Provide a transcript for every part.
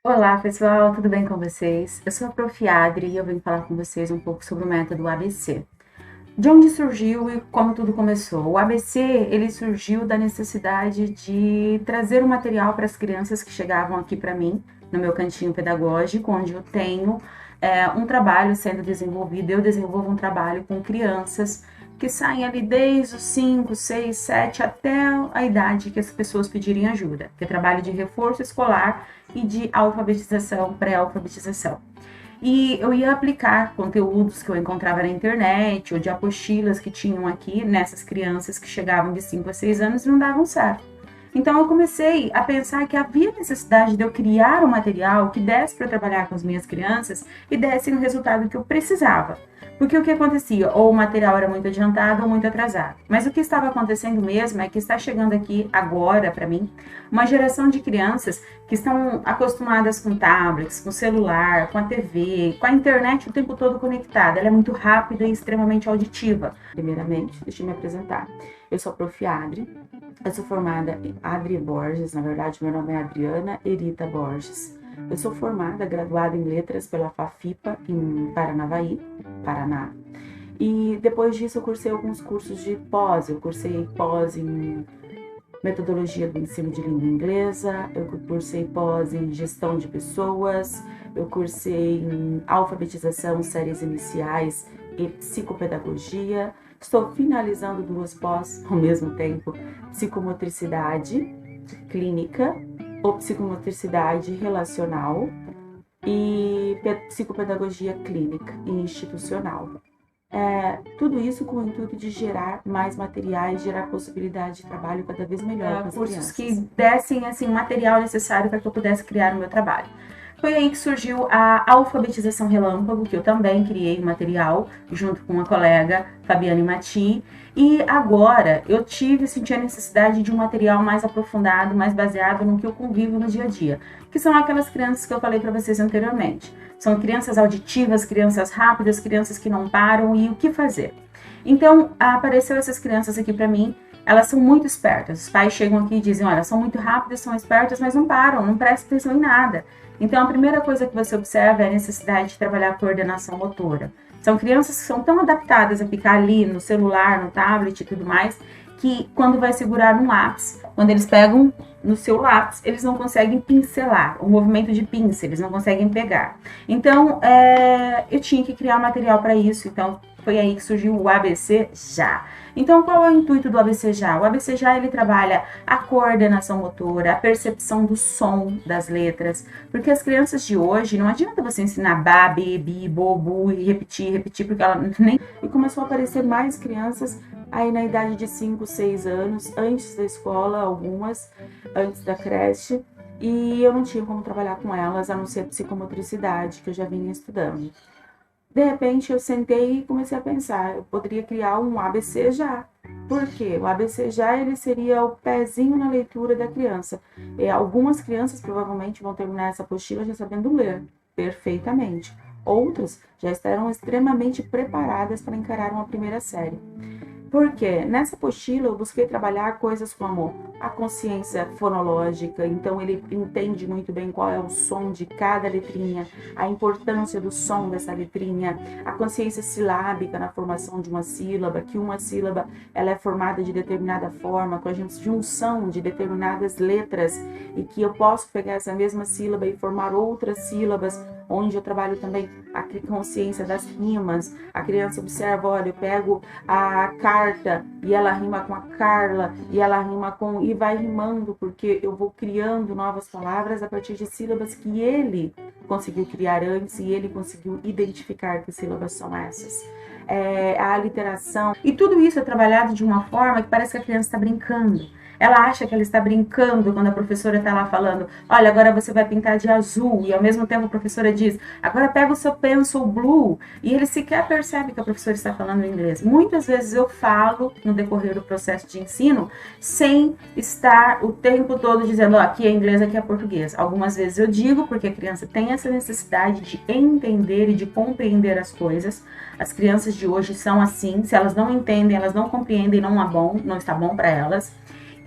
Olá pessoal, tudo bem com vocês? Eu sou a Prof. Adri e eu venho falar com vocês um pouco sobre o método ABC. De onde surgiu e como tudo começou? O ABC ele surgiu da necessidade de trazer um material para as crianças que chegavam aqui para mim, no meu cantinho pedagógico, onde eu tenho um trabalho sendo desenvolvido. Eu desenvolvo um trabalho com crianças que saem ali desde os 5, 6, 7 até a idade que as pessoas pedirem ajuda, que é trabalho de reforço escolar e de alfabetização, pré-alfabetização. E eu ia aplicar conteúdos que eu encontrava na internet ou de apostilas que tinham aqui nessas crianças que chegavam de 5 a 6 anos e não davam certo. Então eu comecei a pensar que havia necessidade de eu criar um material que desse para trabalhar com as minhas crianças e desse o resultado que eu precisava. Porque o que acontecia? Ou o material era muito adiantado ou muito atrasado. Mas o que estava acontecendo mesmo é que está chegando aqui agora para mim uma geração de crianças que estão acostumadas com tablets, com celular, com a TV, com a internet o tempo todo conectada. Ela é muito rápida e extremamente auditiva. Primeiramente, deixa eu me apresentar. Eu sou a Prof. Adri. Eu sou formada em Adri Borges, na verdade meu nome é Adriana Erita Borges. Eu sou formada, graduada em Letras pela FAFIPA em Paranavaí, Paraná. E depois disso eu cursei alguns cursos de pós. Eu cursei pós em Metodologia do Ensino de Língua Inglesa, eu cursei pós em Gestão de Pessoas, eu cursei em Alfabetização, Séries Iniciais e Psicopedagogia. Estou finalizando 2 pós ao mesmo tempo, Psicomotricidade Clínica ou Psicomotricidade Relacional e Psicopedagogia Clínica e Institucional. Tudo isso com o intuito de gerar mais materiais, gerar possibilidade de trabalho cada vez melhor para as crianças. Cursos que dessem assim, material necessário para que eu pudesse criar o meu trabalho. Foi aí que surgiu a alfabetização relâmpago, que eu também criei material junto com uma colega, Fabiane Mati. E agora eu senti a necessidade de um material mais aprofundado, mais baseado no que eu convivo no dia a dia, que são aquelas crianças que eu falei para vocês anteriormente. São crianças auditivas, crianças rápidas, crianças que não param e o que fazer. Então, apareceu essas crianças aqui para mim. Elas são muito espertas. Os pais chegam aqui e dizem, olha, são muito rápidas, são espertas, mas não param, não prestam atenção em nada. Então, a primeira coisa que você observa é a necessidade de trabalhar a coordenação motora. São crianças que são tão adaptadas a ficar ali no celular, no tablet e tudo mais, que quando vai segurar um lápis, quando eles pegam no seu lápis, eles não conseguem pincelar, o movimento de pinça, eles não conseguem pegar. Então, eu tinha que criar material para isso, então foi aí que surgiu o ABC Já. Então, qual é o intuito do ABC Já? O ABC Já, ele trabalha a coordenação motora, a percepção do som das letras, porque as crianças de hoje, não adianta você ensinar ba, be, bi, bo, bu e repetir, porque ela nem... E começou a aparecer mais crianças aí na idade de 5, 6 anos, antes da escola, algumas, antes da creche, e eu não tinha como trabalhar com elas, a não ser psicomotricidade, que eu já vinha estudando. De repente, eu sentei e comecei a pensar, eu poderia criar um ABC Já. Por quê? O ABC Já, ele seria o pezinho na leitura da criança. E algumas crianças provavelmente vão terminar essa apostila já sabendo ler perfeitamente. Outras já estarão extremamente preparadas para encarar uma primeira série. Porque nessa apostila eu busquei trabalhar coisas como a consciência fonológica, então ele entende muito bem qual é o som de cada letrinha, a importância do som dessa letrinha, a consciência silábica na formação de uma sílaba, que uma sílaba ela é formada de determinada forma, com a junção de determinadas letras, e que eu posso pegar essa mesma sílaba e formar outras sílabas, onde eu trabalho também a consciência das rimas. A criança observa, olha, eu pego a carta e ela rima com a Carla, e ela rima com... e vai rimando, porque eu vou criando novas palavras a partir de sílabas que ele conseguiu criar antes e ele conseguiu identificar que sílabas são essas. A aliteração. E tudo isso é trabalhado de uma forma que parece que a criança está brincando. Ela acha que ela está brincando quando a professora está lá falando, olha, agora você vai pintar de azul, e ao mesmo tempo a professora diz, agora pega o seu pencil blue, e ele sequer percebe que a professora está falando em inglês. Muitas vezes eu falo no decorrer do processo de ensino, sem estar o tempo todo dizendo, aqui é inglês, aqui é português. Algumas vezes eu digo, porque a criança tem essa necessidade de entender e de compreender as coisas. As crianças de hoje são assim, se elas não entendem, elas não compreendem, não está bom para elas.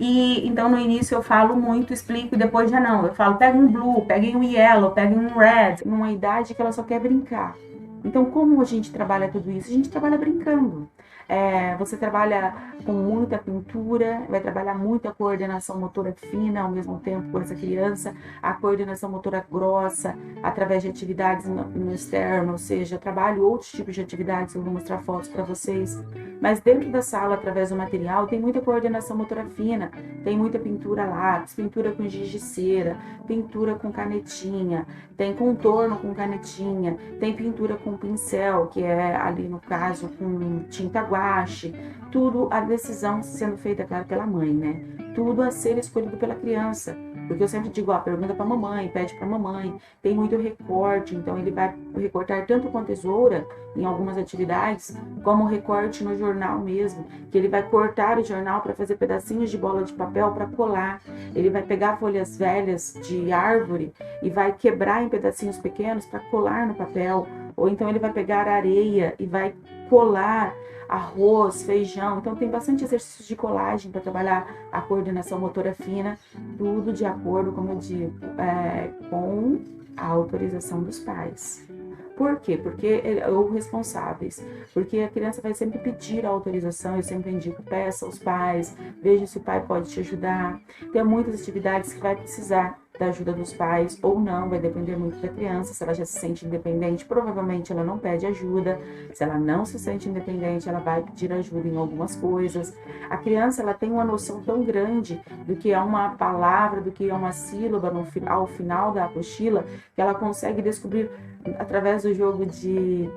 E então no início eu falo muito, explico e depois já não. Eu falo, peguem um blue, peguem um yellow, peguem um red, numa idade que ela só quer brincar. Então, como a gente trabalha tudo isso? A gente trabalha brincando. Você trabalha com muita pintura, vai trabalhar muita coordenação motora fina ao mesmo tempo com essa criança, a coordenação motora grossa, através de atividades no externo, ou seja, trabalho outros tipos de atividades, eu vou mostrar fotos para vocês. Mas dentro da sala, através do material, tem muita coordenação motora fina, tem muita pintura lápis, pintura com giz de cera, pintura com canetinha, tem contorno com canetinha, tem pintura com pincel, que é ali no caso com tinta guache, tudo a decisão sendo feita, claro, pela mãe, né? Tudo a ser escolhido pela criança. Porque eu sempre digo, ó, pergunta pra mamãe, pede pra mamãe, tem muito recorte, então ele vai recortar tanto com a tesoura em algumas atividades, como recorte no jornal mesmo, que ele vai cortar o jornal para fazer pedacinhos de bola de papel para colar. Ele vai pegar folhas velhas de árvore e vai quebrar em pedacinhos pequenos para colar no papel, ou então ele vai pegar areia e vai colar arroz, feijão. Então tem bastante exercícios de colagem para trabalhar a coordenação motora fina, tudo de acordo, como eu digo, com a autorização dos pais. Por quê? Porque ou responsáveis. Porque a criança vai sempre pedir a autorização, eu sempre indico, peça aos pais, veja se o pai pode te ajudar. Tem muitas atividades que vai precisar da ajuda dos pais ou não, vai depender muito da criança. Se ela já se sente independente, provavelmente ela não pede ajuda. Se ela não se sente independente, ela vai pedir ajuda em algumas coisas. A criança, ela tem uma noção tão grande do que é uma palavra, do que é uma sílaba ao final da apostila, que ela consegue descobrir através do jogo de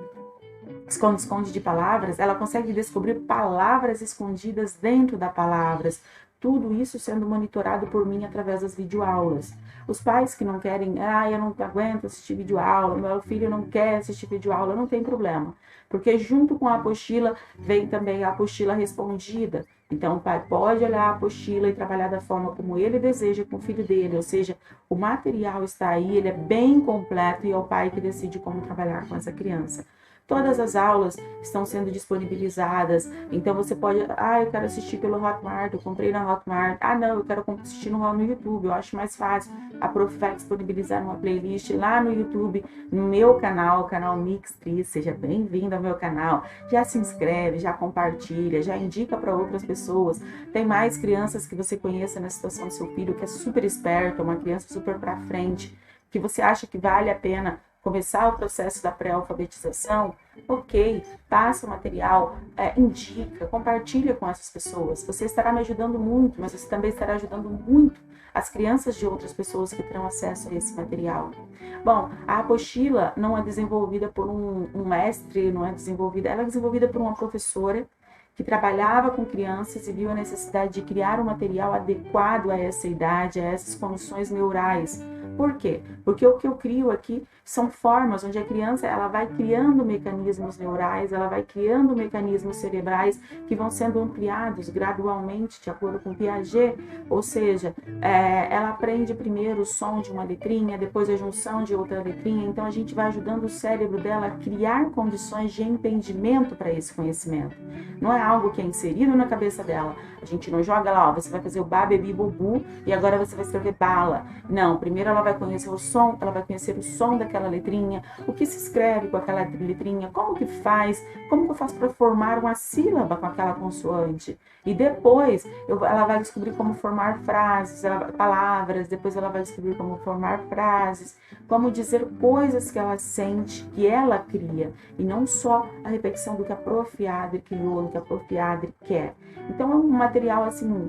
esconde-esconde de palavras, ela consegue descobrir palavras escondidas dentro das palavras. Tudo isso sendo monitorado por mim através das videoaulas. Os pais que não querem, eu não aguento assistir videoaula, meu filho não quer assistir videoaula, não tem problema. Porque junto com a apostila vem também a apostila respondida. Então o pai pode olhar a apostila e trabalhar da forma como ele deseja com o filho dele, ou seja, o material está aí, ele é bem completo e é o pai que decide como trabalhar com essa criança. Todas as aulas estão sendo disponibilizadas, então você pode, eu quero assistir pelo Hotmart, eu comprei na Hotmart, não, eu quero assistir no YouTube, eu acho mais fácil. A Prof vai disponibilizar uma playlist lá no YouTube, no meu canal, o canal Mixtri, seja bem-vindo ao meu canal, já se inscreve, já compartilha, já indica para outras pessoas. Tem mais crianças que você conheça na situação do seu filho, que é super esperto, uma criança super para frente, que você acha que vale a pena começar o processo da pré-alfabetização, ok, passa o material, indica, compartilha com essas pessoas. Você estará me ajudando muito, mas você também estará ajudando muito as crianças de outras pessoas que terão acesso a esse material. Bom, a apostila não é desenvolvida por um mestre, não é desenvolvida, ela é desenvolvida por uma professora que trabalhava com crianças e viu a necessidade de criar um material adequado a essa idade, a essas condições neurais. Por quê? Porque o que eu crio aqui são formas onde a criança ela vai criando mecanismos neurais, ela vai criando mecanismos cerebrais que vão sendo ampliados gradualmente de acordo com Piaget, ou seja, ela aprende primeiro o som de uma letrinha, depois a junção de outra letrinha, então a gente vai ajudando o cérebro dela a criar condições de entendimento para esse conhecimento. Não é algo que é inserido na cabeça dela, a gente não joga lá, você vai fazer o ba, bebi, bubu e agora você vai escrever bala. Não, primeiro ela vai conhecer o som, ela vai conhecer o som daquela letrinha, o que se escreve com aquela letrinha, como que faz, como que eu faço para formar uma sílaba com aquela consoante. E depois ela vai descobrir como formar frases, palavras, depois ela vai descobrir como formar frases, como dizer coisas que ela sente, que ela cria, e não só a repetição do que a Prof. Adri criou, do que a Prof. Adri quer. Então é um material assim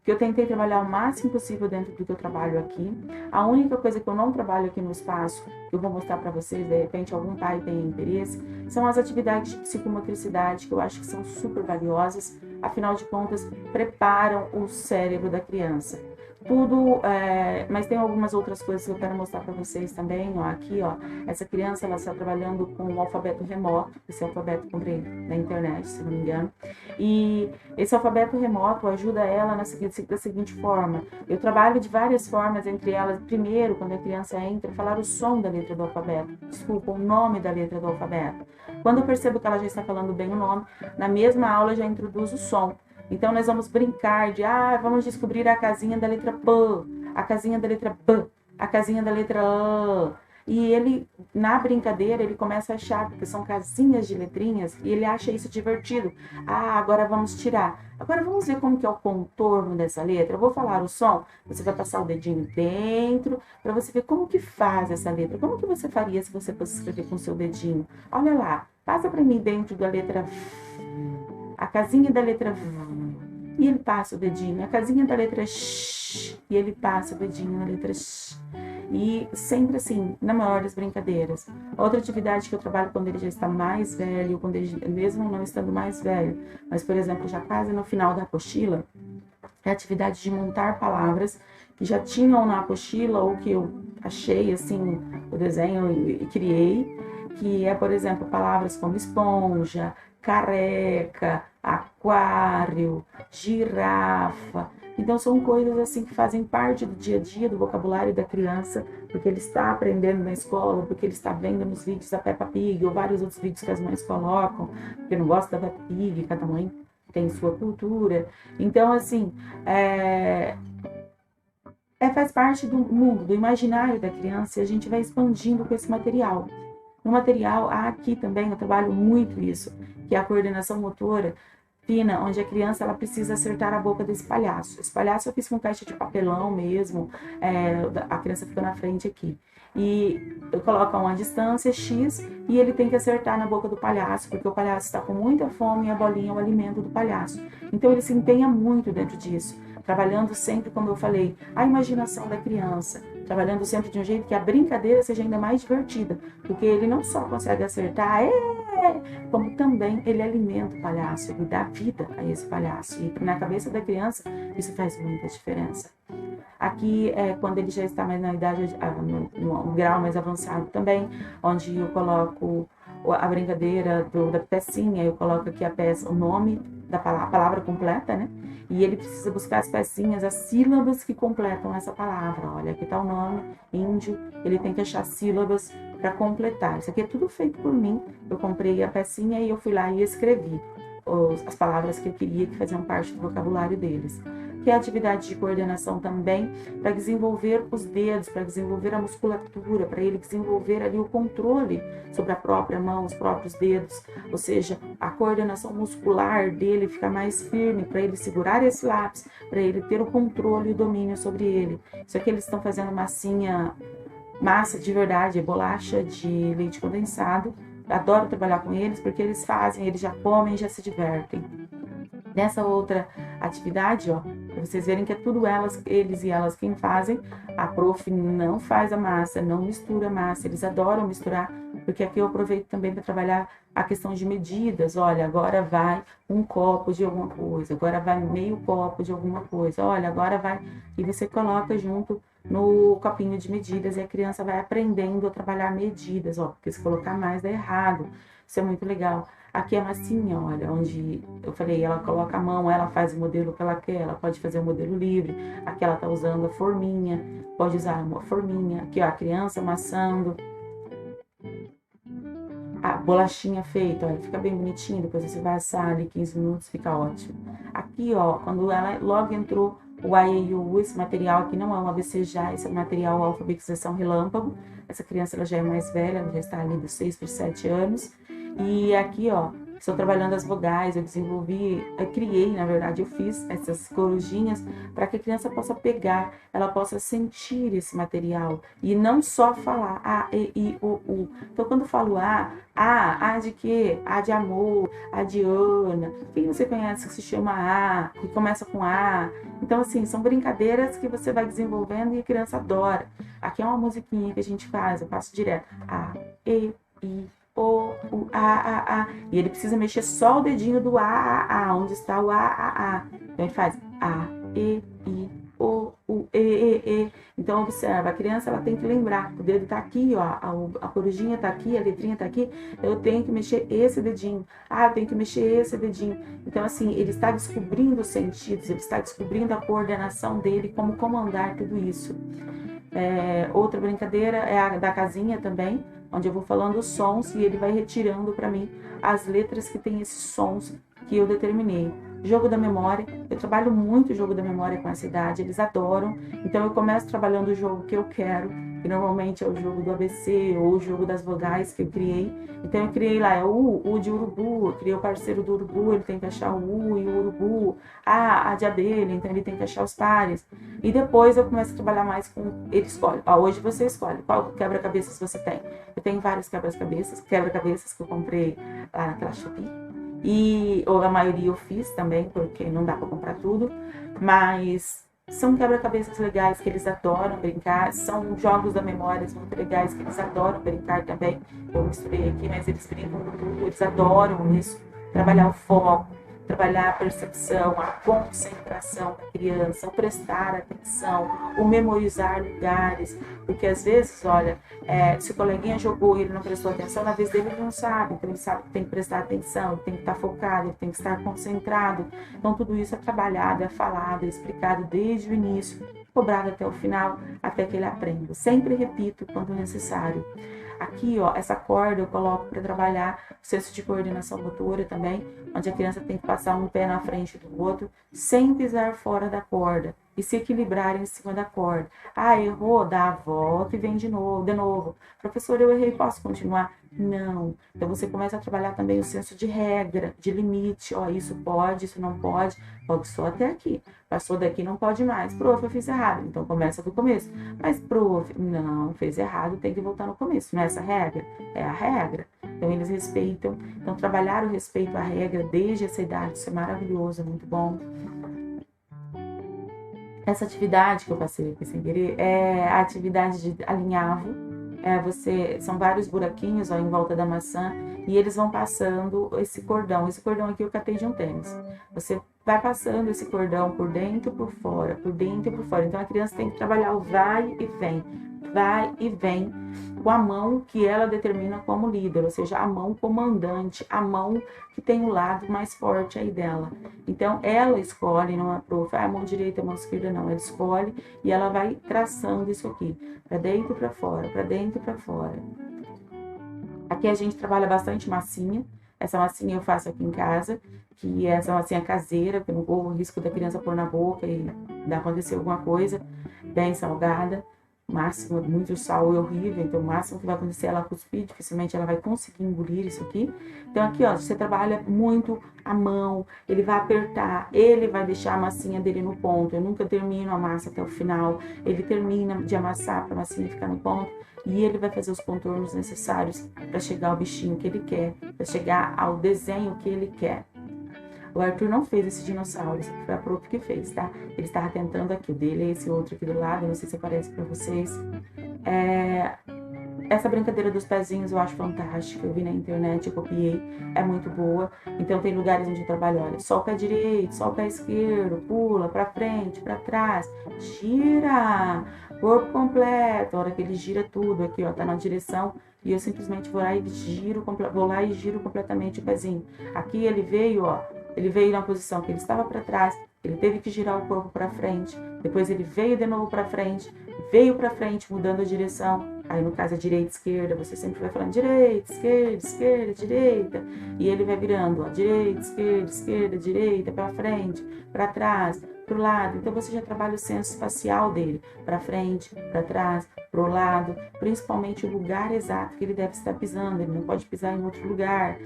que eu tentei trabalhar o máximo possível dentro do que eu trabalho aqui. A única coisa que eu não trabalho aqui no espaço, que eu vou mostrar para vocês, de repente algum pai tem interesse, são as atividades de psicomotricidade, que eu acho que são super valiosas, afinal de contas, preparam o cérebro da criança. Tudo, mas tem algumas outras coisas que eu quero mostrar para vocês também, aqui, essa criança, ela está trabalhando com o alfabeto remoto, esse alfabeto comprei na internet, se não me engano, e esse alfabeto remoto ajuda ela da seguinte forma, eu trabalho de várias formas, entre elas, primeiro, quando a criança entra, falar o som da letra do alfabeto, o nome da letra do alfabeto. Quando eu percebo que ela já está falando bem o nome, na mesma aula já introduzo o som. Então nós vamos brincar de, vamos descobrir a casinha da letra P, a casinha da letra B, a casinha da letra A. E ele, na brincadeira, ele começa a achar, porque são casinhas de letrinhas, e ele acha isso divertido. Agora vamos tirar. Agora vamos ver como que é o contorno dessa letra. Eu vou falar o som, você vai passar o dedinho dentro, para você ver como que faz essa letra. Como que você faria se você fosse escrever com o seu dedinho? Olha lá, passa para mim dentro da letra V, a casinha da letra V, e ele passa o dedinho. A casinha da letra X, e ele passa o dedinho na letra X. E sempre assim, na maior das brincadeiras. Outra atividade que eu trabalho quando ele já está mais velho, quando ele, mesmo não estando mais velho, mas, por exemplo, já quase no final da apostila, é a atividade de montar palavras que já tinham na apostila ou que eu achei, assim, o desenho e criei, que é, por exemplo, palavras como esponja, careca, aquário, girafa. Então são coisas assim que fazem parte do dia a dia, do vocabulário da criança, porque ele está aprendendo na escola, porque ele está vendo nos vídeos da Peppa Pig ou vários outros vídeos que as mães colocam, porque não gosta da Peppa Pig, cada mãe tem sua cultura. Então, assim, faz parte do mundo, do imaginário da criança, e a gente vai expandindo com esse material. No material, aqui também eu trabalho muito isso, que é a coordenação motora fina, onde a criança ela precisa acertar a boca desse palhaço. Esse palhaço eu fiz com caixa de papelão mesmo, a criança fica na frente aqui. E eu coloco a uma distância X e ele tem que acertar na boca do palhaço, porque o palhaço está com muita fome e a bolinha é o alimento do palhaço. Então ele se empenha muito dentro disso, trabalhando sempre, como eu falei, a imaginação da criança, trabalhando sempre de um jeito que a brincadeira seja ainda mais divertida, porque ele não só consegue acertar, como também ele alimenta o palhaço, ele dá vida a esse palhaço. E na cabeça da criança, isso faz muita diferença. Aqui é quando ele já está mais na idade, no grau mais avançado também, onde eu coloco a brincadeira da pecinha, eu coloco aqui a peça, o nome da palavra, a palavra completa, né? E ele precisa buscar as pecinhas, as sílabas que completam essa palavra. Olha, aqui está o nome, índio, ele tem que achar sílabas para completar. Isso aqui é tudo feito por mim. Eu comprei a pecinha e eu fui lá e escrevi as palavras que eu queria que faziam parte do vocabulário deles. Que é a atividade de coordenação também, para desenvolver os dedos, para desenvolver a musculatura, para ele desenvolver ali o controle sobre a própria mão, os próprios dedos, ou seja, a coordenação muscular dele ficar mais firme, para ele segurar esse lápis, para ele ter o controle e o domínio sobre ele. Isso aqui eles estão fazendo massa de verdade, bolacha de leite condensado. Adoro trabalhar com eles, porque eles fazem, eles já comem, já se divertem. Nessa outra atividade, ó, para vocês verem que é tudo eles e elas quem fazem. A prof não faz a massa, não mistura a massa, eles adoram misturar, porque aqui eu aproveito também para trabalhar a questão de medidas. Olha, agora vai um copo de alguma coisa, agora vai meio copo de alguma coisa, olha, agora vai... E você coloca junto no copinho de medidas e a criança vai aprendendo a trabalhar medidas, ó, porque se colocar mais dá errado. Isso é muito legal. Aqui é a massinha, olha, onde eu falei, ela coloca a mão, ela faz o modelo que ela quer, ela pode fazer o modelo livre. Aqui ela tá usando a forminha, pode usar uma forminha. Aqui, ó, a criança amassando. A bolachinha feita, olha, fica bem bonitinha, depois você vai assar ali 15 minutos, fica ótimo. Aqui, ó, quando ela logo entrou o AEU, esse material aqui não é um ABC já, esse é um material alfabetização relâmpago. Essa criança ela já é mais velha, ela já está ali dos 6 para 7 anos. E aqui, ó, estou trabalhando as vogais, eu criei, na verdade, eu fiz essas corujinhas para que a criança possa pegar, ela possa sentir esse material e não só falar A, E, I, O, U. Então, quando eu falo A de quê? A de amor, A de Ana. Quem você conhece que se chama A, que começa com A? Então, assim, são brincadeiras que você vai desenvolvendo e a criança adora. Aqui é uma musiquinha que a gente faz, eu passo direto. A, E, I, O, U, A. E ele precisa mexer só o dedinho do A, onde está o A. Então ele faz A, E, I, O, U, E. Então observa, a criança ela tem que lembrar, o dedo tá aqui, ó, a corujinha tá aqui, a letrinha tá aqui, eu tenho que mexer esse dedinho. Eu tenho que mexer esse dedinho. Então assim, ele está descobrindo os sentidos, ele está descobrindo a coordenação dele, como comandar tudo isso. Outra brincadeira é a da casinha também, onde eu vou falando os sons e ele vai retirando para mim as letras que tem esses sons que eu determinei. Jogo da memória, eu trabalho muito o jogo da memória com essa idade, eles adoram. Então eu começo trabalhando o jogo que eu quero, que normalmente é o jogo do ABC ou o jogo das vogais que eu criei. Então eu criei lá, é o U de urubu, eu criei o parceiro do urubu, ele tem que achar o U e o urubu, a de abelha, então ele tem que achar os pares. E depois eu começo a trabalhar mais com, ele escolhe, hoje você escolhe qual quebra-cabeças você tem. Eu tenho vários quebra-cabeças que eu comprei lá naquela Shopee. Ou a maioria eu fiz também, porque não dá para comprar tudo, mas são quebra-cabeças legais que eles adoram brincar, são jogos da memória muito legais que eles adoram brincar também. Eu misturei aqui, mas eles brincam com tudo, eles adoram isso, trabalhar o foco, trabalhar a percepção, a concentração da criança, o prestar atenção, o memorizar lugares, porque às vezes, olha, se o coleguinha jogou e ele não prestou atenção, na vez dele ele não sabe, então ele sabe que tem que prestar atenção, ele tem que estar focado, ele tem que estar concentrado. Então tudo isso é trabalhado, é falado, é explicado desde o início, cobrado até o final, até que ele aprenda. Sempre repito quando necessário. Aqui, ó, essa corda eu coloco para trabalhar o senso de coordenação motora também, onde a criança tem que passar um pé na frente do outro, sem pisar fora da corda e se equilibrar em cima da corda. Ah, errou, dá a volta e vem de novo. Professor, eu errei, posso continuar? Não. Então você começa a trabalhar também o senso de regra, de limite. Ó, isso pode, isso não pode. Pode só até aqui. Passou daqui, não pode mais. Prof, eu fiz errado. Então começa do começo. Mas, prof, não, fez errado, tem que voltar no começo. Não é essa a regra? É a regra. Então eles respeitam. Então trabalhar o respeito à regra desde essa idade, isso é maravilhoso, é muito bom. Essa atividade que eu passei aqui sem querer é a atividade de alinhavo. São vários buraquinhos, ó, em volta da maçã e eles vão passando esse cordão. Esse cordão aqui eu catei de um tênis. Você vai passando esse cordão por dentro e por fora, por dentro e por fora. Então a criança tem que trabalhar o vai e vem com a mão que ela determina como líder, ou seja, a mão comandante, a mão que tem o lado mais forte aí dela. Então ela escolhe, não é prof, a mão direita, a mão esquerda, não, ela escolhe e ela vai traçando isso aqui, para dentro e para fora, para dentro e para fora. Aqui a gente trabalha bastante massinha. Essa massinha eu faço aqui em casa, que é essa massinha caseira, que eu não corro o risco da criança pôr na boca e acontecer alguma coisa, bem salgada. Máximo, muito sal é horrível, então o máximo que vai acontecer é ela cuspir, dificilmente ela vai conseguir engolir isso aqui. Então aqui, ó, você trabalha muito a mão, ele vai apertar, ele vai deixar a massinha dele no ponto. Eu nunca termino a massa até o final, ele termina de amassar para a massinha ficar no ponto e ele vai fazer os contornos necessários para chegar ao bichinho que ele quer, para chegar ao desenho que ele quer. O Arthur não fez esse dinossauro, esse foi a prof que fez, tá? Ele estava tentando aqui, o dele é esse outro aqui do lado, não sei se aparece para vocês. Essa brincadeira dos pezinhos eu acho fantástica, eu vi na internet, eu copiei, é muito boa. Então tem lugares onde eu trabalho, olha, só o pé direito, só o pé esquerdo, pula para frente, para trás, gira, corpo completo, a hora que ele gira tudo aqui, ó, tá na direção. E eu simplesmente vou lá e giro completamente o pezinho. Aqui ele veio, ó, ele veio na posição que ele estava para trás, ele teve que girar o corpo para frente, depois ele veio de novo para frente, mudando a direção. Aí no caso é direita, esquerda, você sempre vai falando direita, esquerda, direita, e ele vai virando, ó, direita, esquerda, direita, para frente, para trás, pro lado. Então você já trabalha o senso espacial dele, para frente, para trás, pro lado, principalmente o lugar exato que ele deve estar pisando, ele não pode pisar em outro lugar.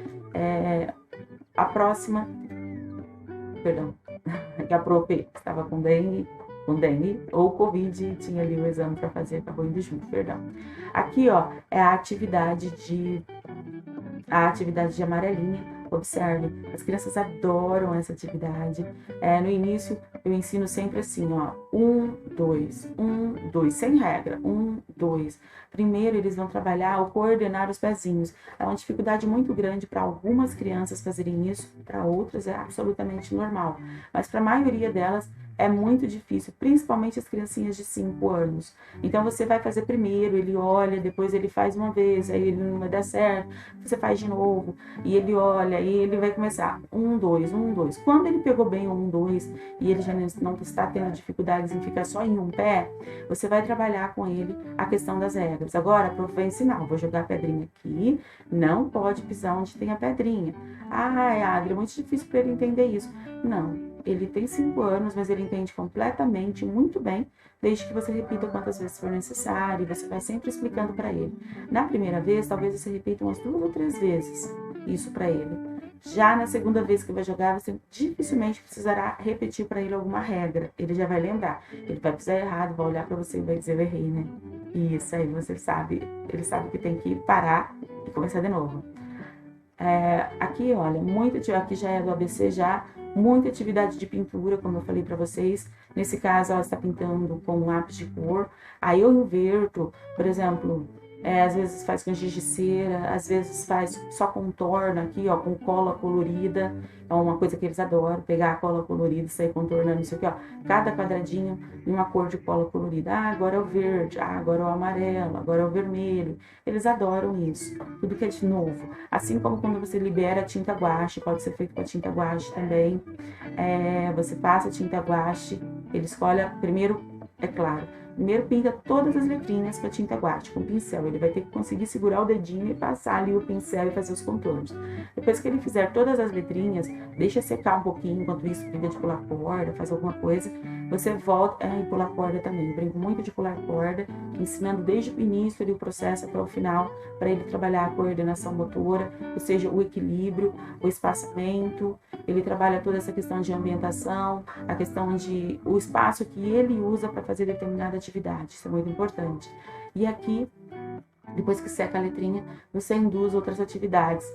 A próxima, perdão, que a prof estava com dengue ou Covid e tinha ali o exame para fazer, acabou indo junto, perdão. Aqui, ó, é a atividade de amarelinha. Observe, as crianças adoram essa atividade. No início, eu ensino sempre assim, ó, 1, 2, 1, 2, sem regra, 1, 2. Primeiro, eles vão trabalhar ou coordenar os pezinhos. É uma dificuldade muito grande para algumas crianças fazerem isso, para outras é absolutamente normal. Mas para a maioria delas, é muito difícil, principalmente as criancinhas de 5 anos. Então você vai fazer primeiro, ele olha, depois ele faz uma vez, aí ele não vai dar certo, você faz de novo, e ele olha, e ele vai começar 1, 2, 1, 2. Quando ele pegou bem o 1, 2 e ele já não está tendo dificuldades em ficar só em um pé, você vai trabalhar com ele a questão das regras. Agora, a prof vai ensinar, vou jogar a pedrinha aqui, não pode pisar onde tem a pedrinha. Ah, Adri, é muito difícil para ele entender isso. Não, ele tem 5 anos, mas ele entende completamente, muito bem, desde que você repita quantas vezes for necessário, e você vai sempre explicando para ele. Na primeira vez, talvez você repita umas 2 ou 3 vezes isso para ele. Já na segunda vez que vai jogar, você dificilmente precisará repetir para ele alguma regra. Ele já vai lembrar. Ele vai pisar errado, vai olhar para você e vai dizer, eu errei, né? Isso aí você sabe. Ele sabe que tem que parar e começar de novo. Aqui, olha, aqui já é do ABC já, muita atividade de pintura, como eu falei para vocês. Nesse caso, ela está pintando com lápis de cor. Aí eu inverto, por exemplo, às vezes faz com giz de cera, às vezes faz só contorno aqui, ó, com cola colorida. É uma coisa que eles adoram, pegar a cola colorida e sair contornando isso aqui, ó. Cada quadradinho em uma cor de cola colorida. Ah, agora é o verde, agora é o amarelo, agora é o vermelho. Eles adoram isso, tudo que é de novo. Assim como quando você libera a tinta guache, pode ser feito com a tinta guache também. Você passa a tinta guache, ele escolhe primeiro, é claro, primeiro pinta todas as letrinhas com a tinta guache, com o pincel. Ele vai ter que conseguir segurar o dedinho e passar ali o pincel e fazer os contornos. Depois que ele fizer todas as letrinhas, deixa secar um pouquinho, enquanto isso brinca de pular corda, faz alguma coisa. Você volta e pular corda também. Eu brinco muito de pular corda, ensinando desde o início ali, o processo até o final, para ele trabalhar a coordenação motora, ou seja, o equilíbrio, o espaçamento. Ele trabalha toda essa questão de ambientação, a questão de o espaço que ele usa para fazer determinada atividade. Isso é muito importante. E aqui, depois que seca a letrinha, você induz outras atividades.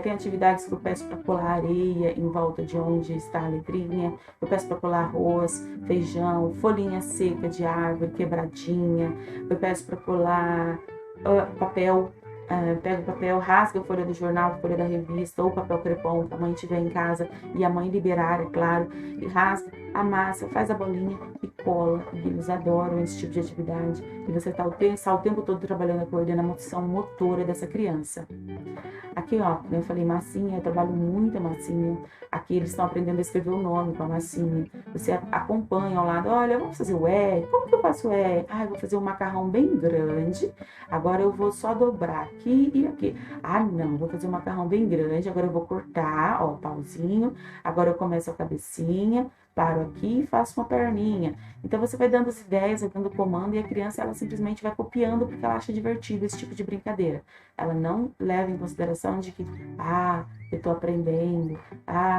Tem atividades que eu peço para colar areia em volta de onde está a letrinha. Eu peço para colar arroz, feijão, folhinha seca de árvore, quebradinha. Eu peço para colar papel. Pega o papel, rasga a folha do jornal, a folha da revista ou papel crepom que a mãe tiver em casa e a mãe liberar, é claro, e rasga, amassa, faz a bolinha e cola. E eles adoram esse tipo de atividade. E você está o tempo todo trabalhando a coordenação motora dessa criança. Aqui, ó, como eu falei, massinha, eu trabalho muito a massinha. Aqui eles estão aprendendo a escrever o nome com a massinha. Você acompanha ao lado, olha, vamos fazer o E. Como que eu faço o E? Eu vou fazer um macarrão bem grande. Agora eu vou só dobrar aqui e aqui. Não, vou fazer um macarrão bem grande. Agora eu vou cortar, ó, o pauzinho. Agora eu começo a cabecinha, paro aqui e faço uma perninha. Então você vai dando as ideias, vai dando comando e a criança ela simplesmente vai copiando porque ela acha divertido esse tipo de brincadeira. Ela não leva em consideração de que, eu estou aprendendo,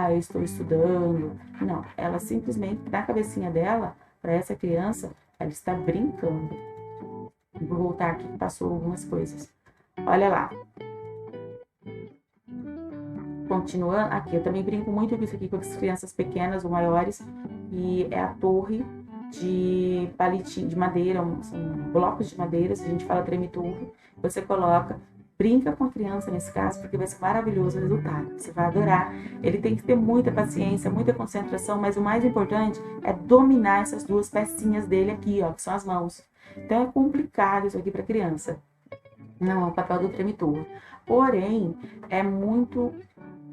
eu estou estudando. Não, ela simplesmente, na cabecinha dela, para essa criança, ela está brincando. Vou voltar aqui que passou algumas coisas. Olha lá. Continuando, aqui eu também brinco muito com isso aqui com as crianças pequenas ou maiores, e é a torre de palitinho de madeira, são blocos de madeira, se a gente fala treme-tudo, você coloca, brinca com a criança nesse caso, porque vai ser maravilhoso o resultado, você vai adorar. Ele tem que ter muita paciência, muita concentração, mas o mais importante é dominar essas duas pecinhas dele aqui, ó, que são as mãos. Então é complicado isso aqui para criança. Não é o papel do treme-tudo. Porém, é muito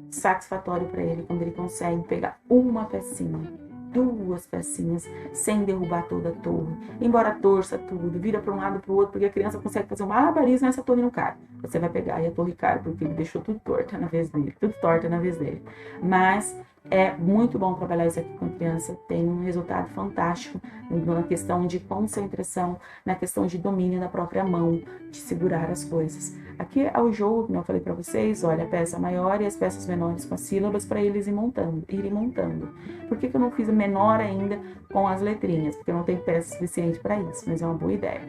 satisfatório para ele quando ele consegue pegar uma pecinha, 2 pecinhas, sem derrubar toda a torre. Embora torça tudo, vira para um lado para o outro, porque a criança consegue fazer um malabarismo e essa torre não cai. Você vai pegar e a torre cai, porque ele deixou tudo torta na vez dele, tudo torta na vez dele. Mas é muito bom trabalhar isso aqui com a criança, tem um resultado fantástico na questão de concentração, na questão de domínio da própria mão, de segurar as coisas. Aqui é o jogo, como eu falei para vocês, olha, a peça maior e as peças menores com as sílabas para eles irem montando. Por que eu não fiz a menor ainda com as letrinhas? Porque eu não tenho peça suficiente para isso, mas é uma boa ideia.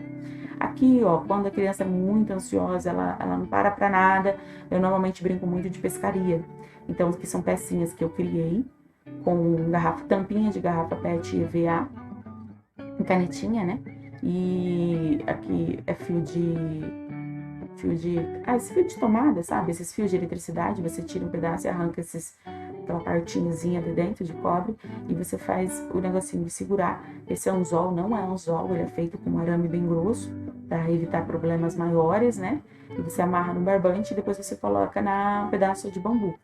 Aqui, ó, quando a criança é muito ansiosa, ela não para nada, eu normalmente brinco muito de pescaria. Então, que são pecinhas que eu criei com tampinha de garrafa PET EVA, canetinha, né? E aqui é esse fio de tomada, sabe? Esses fios de eletricidade, você tira um pedaço e arranca esses aquela partezinha de dentro de cobre, e você faz o negocinho de segurar. Esse anzol não é anzol, ele é feito com um arame bem grosso, para evitar problemas maiores, né? E você amarra no barbante e depois você coloca na pedaço de bambu.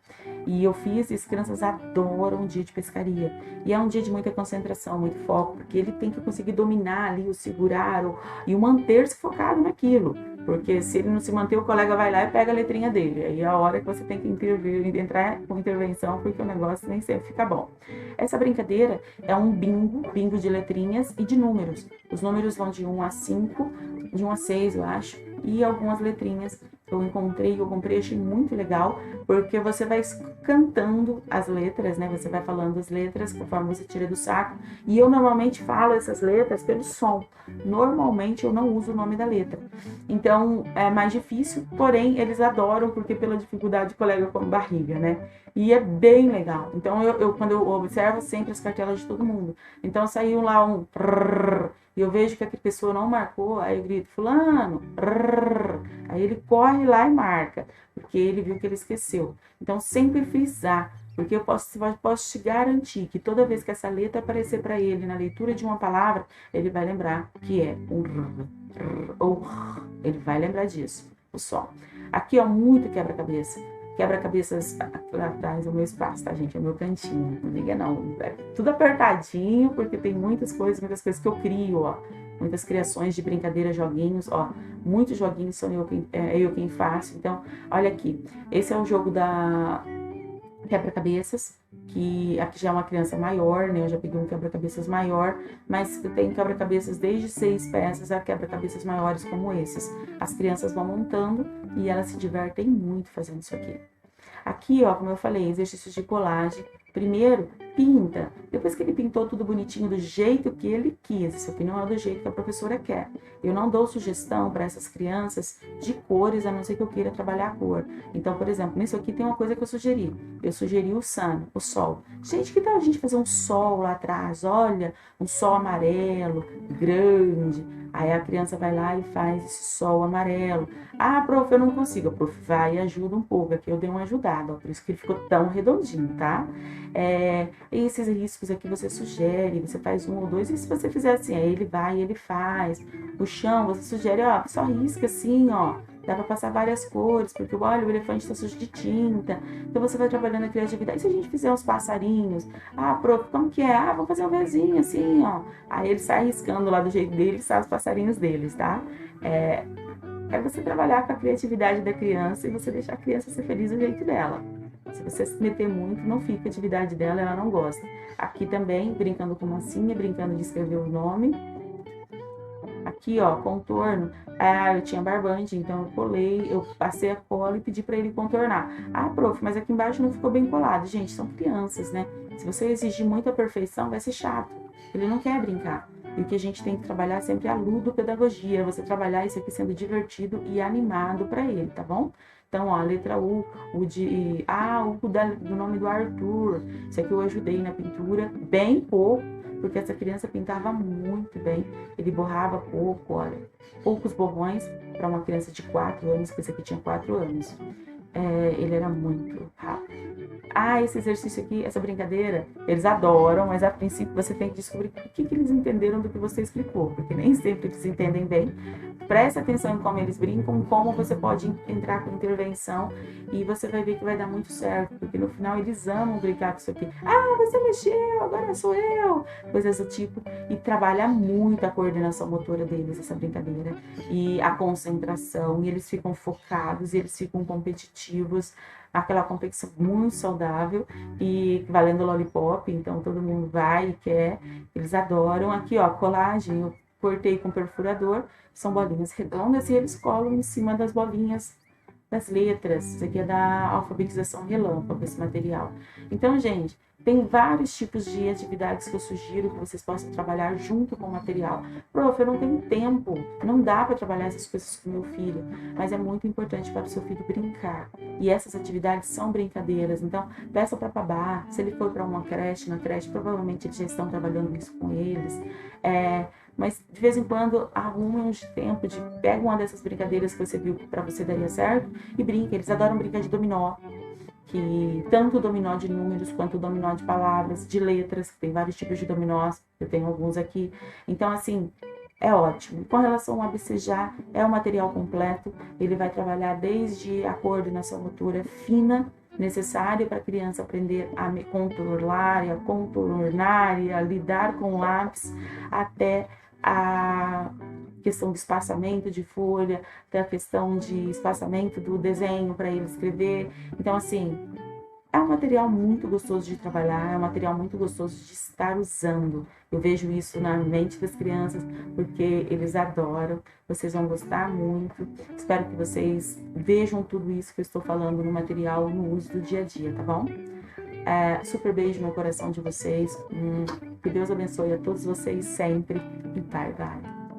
E eu fiz, e as crianças adoram o dia de pescaria. E é um dia de muita concentração, muito foco, porque ele tem que conseguir dominar ali, o segurar, e o manter-se focado naquilo. Porque se ele não se manter, o colega vai lá e pega a letrinha dele. Aí é a hora que você tem que entrar com intervenção, porque o negócio nem sempre fica bom. Essa brincadeira é um bingo de letrinhas e de números. Os números vão de 1 a 5, de 1 a 6, eu acho, e algumas letrinhas eu comprei, achei muito legal, porque você vai cantando as letras, né? Você vai falando as letras conforme você tira do saco. E eu normalmente falo essas letras pelo som. Normalmente eu não uso o nome da letra. Então é mais difícil, porém eles adoram, porque pela dificuldade o colega come barriga, né? E é bem legal. Então quando eu observo sempre as cartelas de todo mundo. Então saiu lá um prrr, e eu vejo que a pessoa não marcou, aí eu grito, fulano, prrr. Aí ele corre lá e marca, porque ele viu que ele esqueceu. Então sempre frisar, porque eu posso te garantir que toda vez que essa letra aparecer para ele na leitura de uma palavra, ele vai lembrar que é um r, ou r, ele vai lembrar disso, o som. Aqui, ó, muito quebra-cabeça. Quebra-cabeças atrás do meu espaço, tá, gente? É o meu cantinho. Não liga, não. É tudo apertadinho, porque tem muitas coisas que eu crio, ó. Muitas criações de brincadeira, joguinhos, ó. Muitos joguinhos são eu quem faço. Então, olha aqui. Esse é o jogo da quebra-cabeças, que aqui já é uma criança maior, né? Eu já peguei um quebra-cabeças maior, mas tem quebra-cabeças desde 6 peças a quebra-cabeças maiores como esses. As crianças vão montando e elas se divertem muito fazendo isso aqui. Aqui, ó, como eu falei, exercícios de colagem. Primeiro, pinta. Depois que ele pintou tudo bonitinho do jeito que ele quis, isso aqui não é do jeito que a professora quer. Eu não dou sugestão para essas crianças de cores, a não ser que eu queira trabalhar a cor. Então, por exemplo, nisso aqui tem uma coisa que eu sugeri. Eu sugeri o sun, o sol. Gente, que tal a gente fazer um sol lá atrás? Olha, um sol amarelo, grande. Aí a criança vai lá e faz esse sol amarelo. Ah, prof, eu não consigo. A prof vai e ajuda um pouco. Aqui eu dei uma ajudada, ó, por isso que ele ficou tão redondinho, tá? Esses riscos aqui você sugere, você faz 1 ou 2, e se você fizer assim, aí ele vai e ele faz. O chão, você sugere, ó, só risca assim, ó. Dá pra passar várias cores, porque olha, o elefante tá sujo de tinta. Então você vai trabalhando a criatividade. E se a gente fizer uns passarinhos? Ah, prof, como que é? Ah, vamos fazer um Vzinho assim, ó. Aí ele sai riscando lá do jeito dele, sai os passarinhos deles, tá? É você trabalhar com a criatividade da criança e você deixar a criança ser feliz do jeito dela. Se você se meter muito, não fica a atividade dela, ela não gosta. Aqui também, brincando com massinha, brincando de escrever o nome. Aqui, ó, contorno. Ah, eu tinha barbante, então eu colei, eu passei a cola e pedi para ele contornar. Ah, prof, mas aqui embaixo não ficou bem colado. Gente, são crianças, né? Se você exigir muita perfeição, vai ser chato. Ele não quer brincar. E o que a gente tem que trabalhar sempre é a ludopedagogia, você trabalhar isso aqui sendo divertido e animado para ele, tá bom? Então, ó, a letra U, do nome do Arthur. Isso aqui eu ajudei na pintura, bem pouco, porque essa criança pintava muito bem. Ele borrava pouco, olha, poucos borrões para uma criança de 4 anos, que esse aqui tinha 4 anos. Ele era muito rápido. Ah, esse exercício aqui, essa brincadeira, eles adoram, mas a princípio você tem que descobrir o que eles entenderam do que você explicou, porque nem sempre eles entendem bem. Preste atenção em como eles brincam, como você pode entrar com intervenção e você vai ver que vai dar muito certo, porque no final eles amam brincar com isso aqui. Ah, você mexeu, agora sou eu! Coisas do tipo. E trabalha muito a coordenação motora deles, essa brincadeira. E a concentração, e eles ficam focados, e eles ficam competitivos. Aquela competição muito saudável e valendo lollipop, então todo mundo vai e quer, eles adoram. Aqui, ó, colagem, eu cortei com perfurador, são bolinhas redondas e eles colam em cima das bolinhas das letras. Isso aqui é da alfabetização relâmpago, esse material. Então, gente, tem vários tipos de atividades que eu sugiro que vocês possam trabalhar junto com o material. Prof, eu não tenho tempo, não dá para trabalhar essas coisas com meu filho, mas é muito importante para o seu filho brincar. E essas atividades são brincadeiras, então peça para babá. Se ele for para uma creche, na creche, provavelmente eles já estão trabalhando isso com eles. Mas de vez em quando arrumem um tempo, pega uma dessas brincadeiras que você viu que para você daria certo e brinca. Eles adoram brincar de dominó, que tanto o dominó de números quanto o dominó de palavras, de letras, que tem vários tipos de dominós, eu tenho alguns aqui. Então, assim, é ótimo. Com relação ao ABC já, é um material completo, ele vai trabalhar desde a coordenação motora fina, necessária para a criança aprender a controlar, a contornar, a lidar com o lápis, até a questão de espaçamento de folha, até a questão de espaçamento do desenho para ele escrever. Então, assim, é um material muito gostoso de trabalhar, é um material muito gostoso de estar usando. Eu vejo isso na mente das crianças, porque eles adoram, vocês vão gostar muito. Espero que vocês vejam tudo isso que eu estou falando no material, no uso do dia a dia, tá bom? Super beijo no coração de vocês. Que Deus abençoe a todos vocês sempre. E bye, bye.